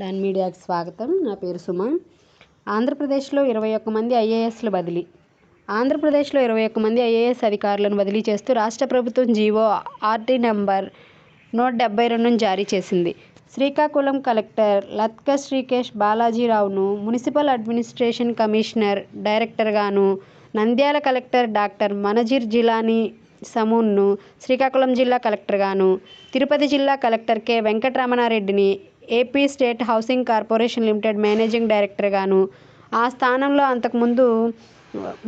Don మీడియాకి స్వాగతం. నా పేరు సుమ. ఆంధ్రప్రదేశ్లో 21 మంది ఐఏఎస్ల బదిలీ. ఆంధ్రప్రదేశ్లో 21 మంది ఐఏఎస్ అధికారులను బదిలీ చేస్తూ రాష్ట్ర ప్రభుత్వం జీవో ఆర్టీ నంబర్ 172ను జారీ చేసింది. శ్రీకాకుళం కలెక్టర్ లత్క శ్రీకేశ్ బాలాజీరావును మున్సిపల్ అడ్మినిస్ట్రేషన్ కమిషనర్ డైరెక్టర్గాను, నంద్యాల కలెక్టర్ డాక్టర్ మనజీర్ జిలానీ సమూన్ను శ్రీకాకుళం జిల్లా కలెక్టర్గాను, తిరుపతి జిల్లా కలెక్టర్ కె వెంకటరమణారెడ్డిని AP state housing corporation limited managing డైరెక్టర్గాను, ఆ స్థానంలో అంతకు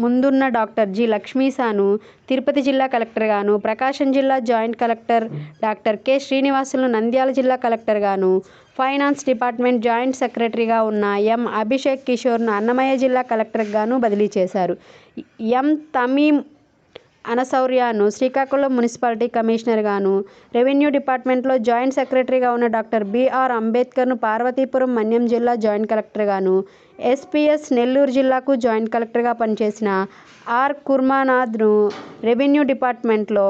ముందున్న డాక్టర్ జి లక్ష్మీసాను తిరుపతి జిల్లా కలెక్టర్గాను, ప్రకాశం జిల్లా జాయింట్ కలెక్టర్ డాక్టర్ కె శ్రీనివాసులను నంద్యాల జిల్లా కలెక్టర్గాను, ఫైనాన్స్ డిపార్ట్మెంట్ జాయింట్ సెక్రటరీగా ఉన్న ఎం అభిషేక్ కిషోర్ను అన్నమయ్య జిల్లా కలెక్టర్గాను బదిలీ చేశారు. ఎం తమీం అనసౌర్యాను శ్రీకాకుళం మున్సిపాలిటీ కమిషనర్గాను, రెవెన్యూ డిపార్ట్మెంట్లో జాయింట్ సెక్రటరీగా ఉన్న డాక్టర్ బిఆర్ అంబేద్కర్ను పార్వతీపురం మన్యం జిల్లా జాయింట్ కలెక్టర్గాను, ఎస్పీఎస్ నెల్లూరు జిల్లాకు జాయింట్ కలెక్టర్గా పనిచేసిన ఆర్ కుర్మానాథ్ను రెవెన్యూ డిపార్ట్మెంట్లో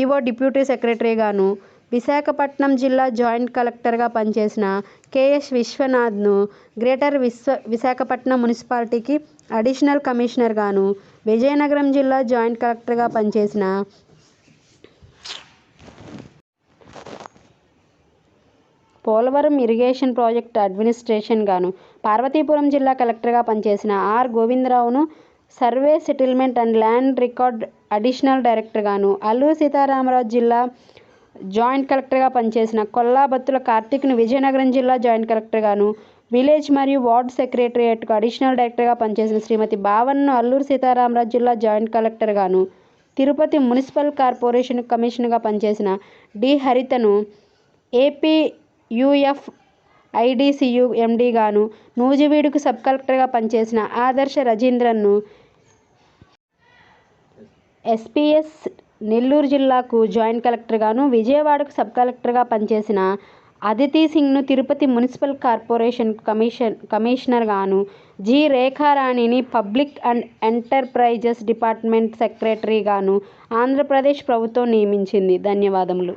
ఈవో డిప్యూటీ సెక్రటరీగాను, విశాఖపట్నం జిల్లా జాయింట్ కలెక్టర్గా పనిచేసిన కెఎస్ విశ్వనాథ్ను గ్రేటర్ విశాఖపట్నం మున్సిపాలిటీకి అడిషనల్ కమిషనర్గాను, విజయనగరం జిల్లా జాయింట్ కలెక్టర్గా పనిచేసిన పోలవరం ఇరిగేషన్ ప్రాజెక్ట్ అడ్మినిస్ట్రేషన్గాను, పార్వతీపురం జిల్లా కలెక్టర్గా పనిచేసిన ఆర్ గోవిందరావును survey settlement and land record additional డైరెక్టర్గాను, అల్లూరి సీతారామరాజు జిల్లా జాయింట్ కలెక్టర్గా పనిచేసిన కొల్లాబత్తుల కార్తీక్ను విజయనగరం జిల్లా జాయింట్ కలెక్టర్గాను, విలేజ్ మరియు వార్డ్ సెక్రటేరియట్కు అడిషనల్ డైరెక్టర్గా పనిచేసిన శ్రీమతి భావన్ను అల్లూరి సీతారామరాజు జిల్లా జాయింట్ కలెక్టర్గాను, తిరుపతి మున్సిపల్ కార్పొరేషన్ కమిషనర్గా పనిచేసిన డి హరితను ఏపీ యూఎఫ్ ఐడిసియు ఎండీగాను, నూజివీడుకు సబ్ కలెక్టర్గా పనిచేసిన ఆదర్శ రజీంద్రన్ను ఎస్పీఎస్ నెల్లూరు జిల్లాకు జాయింట్ కలెక్టర్గాను, విజయవాడకు సబ్ కలెక్టర్గా పనిచేసిన అదితి సింగ్ను తిరుపతి మున్సిపల్ కార్పొరేషన్ కమిషనర్గాను, జి రేఖారాణిని పబ్లిక్ అండ్ ఎంటర్ప్రైజెస్ డిపార్ట్మెంట్ సెక్రటరీగాను ఆంధ్రప్రదేశ్ ప్రభుత్వం నియమించింది. ధన్యవాదములు.